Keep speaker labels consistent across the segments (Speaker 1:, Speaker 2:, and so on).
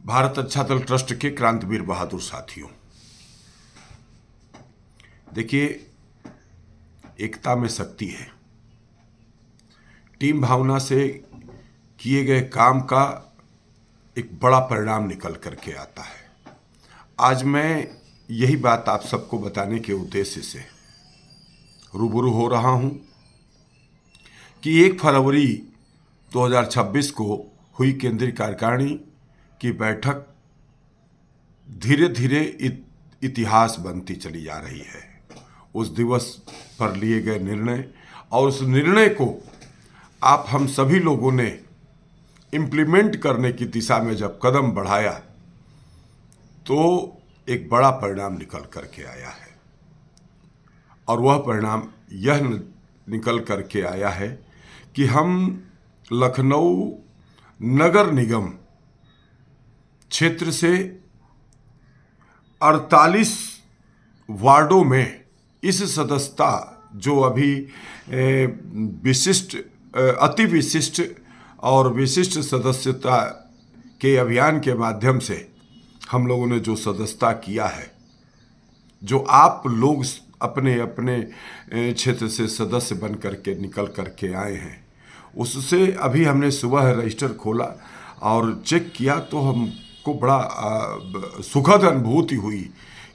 Speaker 1: भारत अच्छा दल ट्रस्ट के क्रांतिवीर बहादुर साथियों, देखिए, एकता में शक्ति है। टीम भावना से किए गए काम का एक बड़ा परिणाम निकल करके आता है। आज मैं यही बात आप सबको बताने के उद्देश्य से रूबरू हो रहा हूं कि 1 फरवरी 2026 को हुई केंद्रीय कार्यकारिणी की बैठक धीरे धीरे इतिहास बनती चली जा रही है। उस दिवस पर लिए गए निर्णय और उस निर्णय को आप हम सभी लोगों ने इम्प्लीमेंट करने की दिशा में जब कदम बढ़ाया तो एक बड़ा परिणाम निकल करके आया है। और वह परिणाम यह निकल करके आया है कि हम लखनऊ नगर निगम क्षेत्र से 48 वार्डों में इस सदस्यता जो अभी अति विशिष्ट और विशिष्ट सदस्यता के अभियान के माध्यम से हम लोगों ने जो सदस्यता किया है, जो आप लोग अपने अपने क्षेत्र से सदस्य बन करके निकल करके आए हैं, उससे अभी हमने सुबह रजिस्टर खोला और चेक किया तो हमको बड़ा सुखद अनुभूति हुई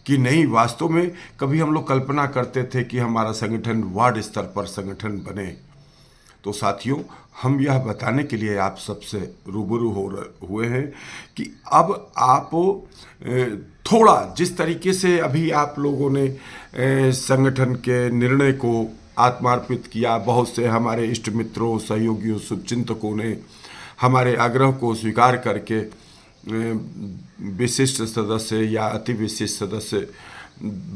Speaker 1: कि नहीं, वास्तव में कभी हम लोग कल्पना करते थे कि हमारा संगठन वार्ड स्तर पर संगठन बने। तो साथियों, हम यह बताने के लिए आप सबसे रूबरू हुए हैं कि अब आप थोड़ा जिस तरीके से अभी आप लोगों ने संगठन के निर्णय को आत्मार्पित किया, बहुत से हमारे इष्ट मित्रों, सहयोगियों, शुभचिंतकों ने हमारे आग्रह को स्वीकार करके विशिष्ट सदस्य या अति विशिष्ट सदस्य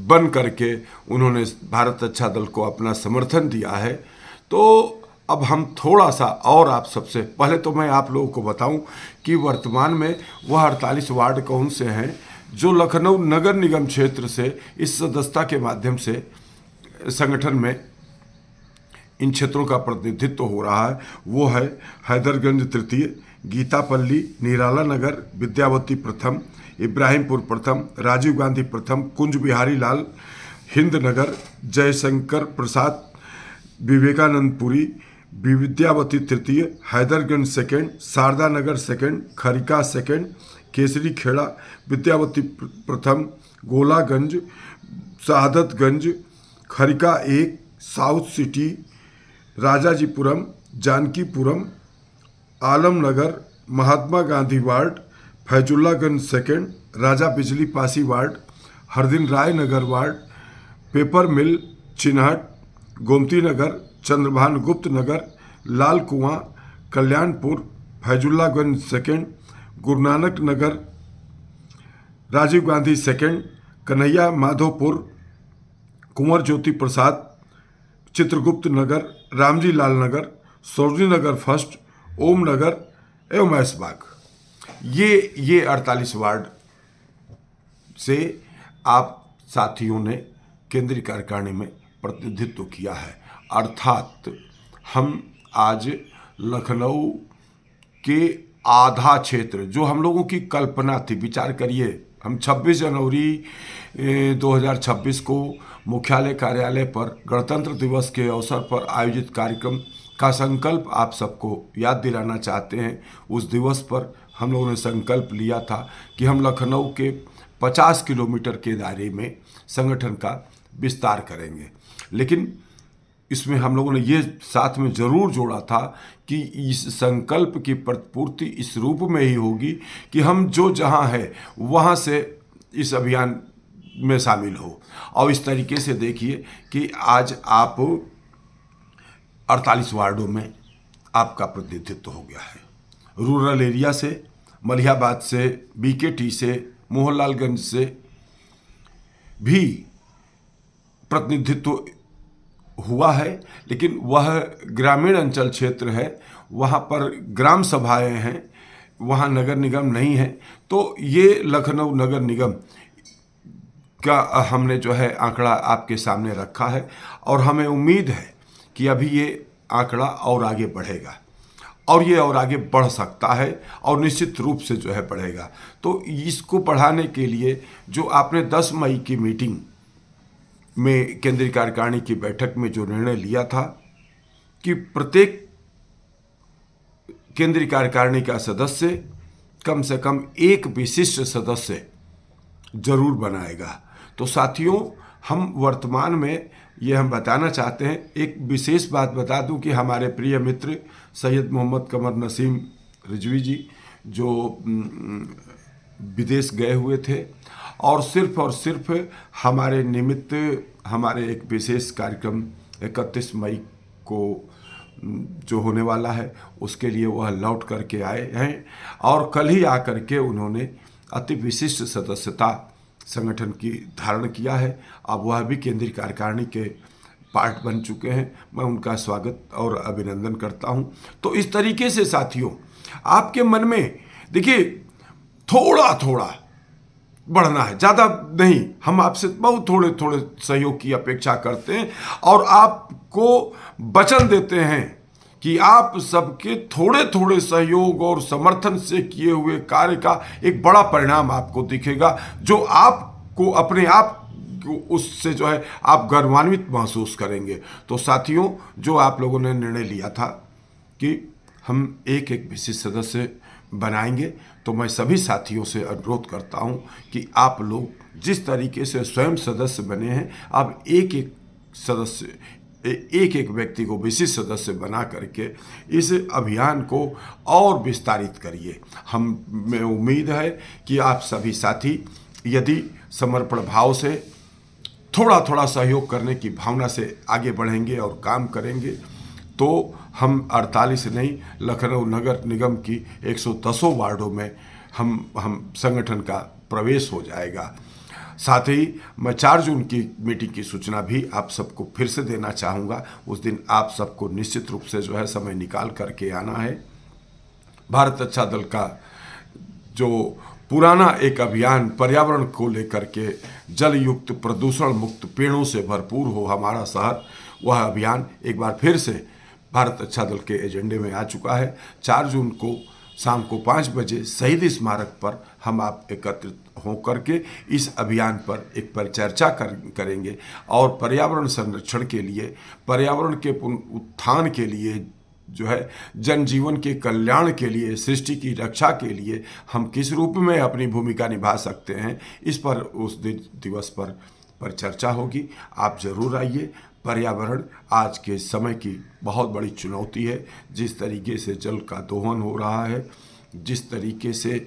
Speaker 1: बन करके उन्होंने भारत अच्छा दल को अपना समर्थन दिया है। तो अब हम थोड़ा सा और आप सबसे पहले तो मैं आप लोगों को बताऊं कि वर्तमान में वह 48 वार्ड कौन से हैं जो लखनऊ नगर निगम क्षेत्र से इस सदस्यता के माध्यम से संगठन में इन क्षेत्रों का प्रतिनिधित्व हो रहा है। वो है हैदरगंज तृतीय, गीतापल्ली, निराला नगर, विद्यावती प्रथम, इब्राहिमपुर प्रथम, राजीव गांधी प्रथम, कुंज बिहारी लाल, हिंद नगर, जयशंकर प्रसाद, विवेकानंदपुरी, विद्यावती तृतीय, हैदरगंज सेकेंड, शारदा नगर सेकेंड, खरिका सेकेंड, केसरी खेड़ा, विद्यावती प्रथम, Golaganj, Shahadatganj, Kharika 1, south city, Rajajipuram, Jankipuram, Alamnagar, Mahatma Gandhi ward, Faizullaganj second, राजा बिजली पासी वार्ड, हरदिन राय नगर वार्ड, पेपर मिल, चिन्हट, गोमती नगर, चंद्रभान गुप्त नगर, लाल कुआं, कल्याणपुर, फैजुल्लागंज सेकेंड, गुरुनानक नगर, राजीव गांधी सेकेंड, कन्हैया माधोपुर, कुंवर ज्योति प्रसाद, चित्रगुप्त नगर, रामजी लाल नगर, सरोजनी नगर फर्स्ट, ओम नगर एवं ऐशबाग। ये 48 वार्ड से आप साथियों ने केंद्रीय कार्यकारिणी में प्रतिनिधित्व किया है। अर्थात हम आज लखनऊ के आधा क्षेत्र, जो हम लोगों की कल्पना थी, विचार करिए, हम 26 जनवरी 2026 को मुख्यालय कार्यालय पर गणतंत्र दिवस के अवसर पर आयोजित कार्यक्रम का संकल्प आप सबको याद दिलाना चाहते हैं। उस दिवस पर हम लोगों ने संकल्प लिया था कि हम लखनऊ के 50 किलोमीटर के दायरे में संगठन का विस्तार करेंगे। लेकिन इसमें हम लोगों ने ये साथ में ज़रूर जोड़ा था कि इस संकल्प की प्रतिपूर्ति इस रूप में ही होगी कि हम जो जहाँ है वहाँ से इस अभियान में शामिल हो। और इस तरीके से देखिए कि आज आप 48 वार्डों में आपका प्रतिनिधित्व हो गया है। रूरल एरिया से, मलिहाबाद से, बीकेटी से, मोहनलालगंज से भी प्रतिनिधित्व हुआ है, लेकिन वह ग्रामीण अंचल क्षेत्र है, वहाँ पर ग्राम सभाएं हैं, वहाँ नगर निगम नहीं है। तो ये लखनऊ नगर निगम का हमने जो है आंकड़ा आपके सामने रखा है और हमें उम्मीद है कि अभी ये आंकड़ा और आगे बढ़ेगा। और ये और आगे बढ़ सकता है और निश्चित रूप से जो है बढ़ेगा। तो इसको बढ़ाने के लिए जो आपने 10 मई की मीटिंग में केंद्रीय कार्यकारिणी की बैठक में जो निर्णय लिया था कि प्रत्येक केंद्रीय कार्यकारिणी का सदस्य कम से कम एक विशिष्ट सदस्य जरूर बनाएगा। तो साथियों, हम वर्तमान में ये हम बताना चाहते हैं, एक विशेष बात बता दूं कि हमारे प्रिय मित्र सैयद मोहम्मद कमर नसीम रिजवी जी जो विदेश गए हुए थे और सिर्फ हमारे निमित्त हमारे एक विशेष कार्यक्रम 31 मई को जो होने वाला है उसके लिए वह लौट करके आए हैं और कल ही आकर के उन्होंने अति विशिष्ट सदस्यता संगठन की धारण किया है। अब वह भी केंद्रीय कार्यकारिणी के पार्ट बन चुके हैं। मैं उनका स्वागत और अभिनंदन करता हूं। तो इस तरीके से साथियों, आपके मन में देखिए थोड़ा थोड़ा बढ़ना है, ज़्यादा नहीं। हम आपसे बहुत थोड़े थोड़े सहयोग की अपेक्षा करते हैं और आपको वचन देते हैं कि आप सबके थोड़े थोड़े सहयोग और समर्थन से किए हुए कार्य का एक बड़ा परिणाम आपको दिखेगा, जो आपको अपने आप उससे जो है आप गौरवान्वित महसूस करेंगे। तो साथियों, जो आप लोगों ने निर्णय लिया था कि हम एक एक विशिष्ट सदस्य बनाएंगे, तो मैं सभी साथियों से अनुरोध करता हूं कि आप लोग जिस तरीके से स्वयं सदस्य बने हैं, आप एक एक व्यक्ति को विशिष्ट सदस्य बना करके इस अभियान को और विस्तारित करिए। हमें उम्मीद है कि आप सभी साथी यदि समर्पण भाव से थोड़ा थोड़ा सहयोग करने की भावना से आगे बढ़ेंगे और काम करेंगे तो हम 48 नहीं, लखनऊ नगर निगम की 110 वार्डों में हम संगठन का प्रवेश हो जाएगा। साथ ही मैं 4 जून की मीटिंग की सूचना भी आप सबको फिर से देना चाहूँगा। उस दिन आप सबको निश्चित रूप से जो है समय निकाल करके आना है। भारत अच्छा दल का जो पुराना एक अभियान पर्यावरण को लेकर के, जल युक्त प्रदूषण मुक्त पेड़ों से भरपूर हो हमारा शहर, वह अभियान एक बार फिर से भारत अच्छा दल के एजेंडे में आ चुका है। 4 जून को शाम को 5 बजे शहीद स्मारक पर हम आप एकत्रित होकर के इस अभियान पर एक परिचर्चा करेंगे और पर्यावरण संरक्षण के लिए, पर्यावरण के उत्थान के लिए, जो है जनजीवन के कल्याण के लिए, सृष्टि की रक्षा के लिए हम किस रूप में अपनी भूमिका निभा सकते हैं, इस पर उस दिवस पर चर्चा होगी। आप जरूर आइए। पर्यावरण आज के समय की बहुत बड़ी चुनौती है। जिस तरीके से जल का दोहन हो रहा है, जिस तरीके से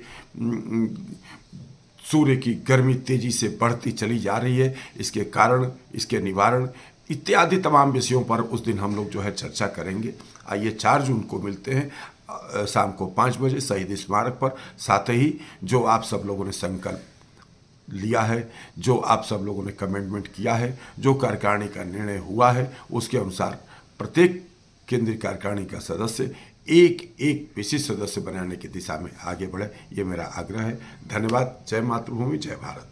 Speaker 1: सूर्य की गर्मी तेजी से बढ़ती चली जा रही है, इसके कारण, इसके निवारण इत्यादि तमाम विषयों पर उस दिन हम लोग जो है चर्चा करेंगे। आइए 4 जून को मिलते हैं शाम को 5 बजे शहीद स्मारक पर। साथ ही जो आप सब लोगों ने संकल्प लिया है, जो आप सब लोगों ने कमेंटमेंट किया है, जो कार्यकारिणी का निर्णय हुआ है, उसके अनुसार प्रत्येक केंद्रीय कार्यकारिणी का सदस्य एक एक विशिष्ट सदस्य बनाने की दिशा में आगे बढ़े, ये मेरा आग्रह है। धन्यवाद। जय मातृभूमि, जय भारत।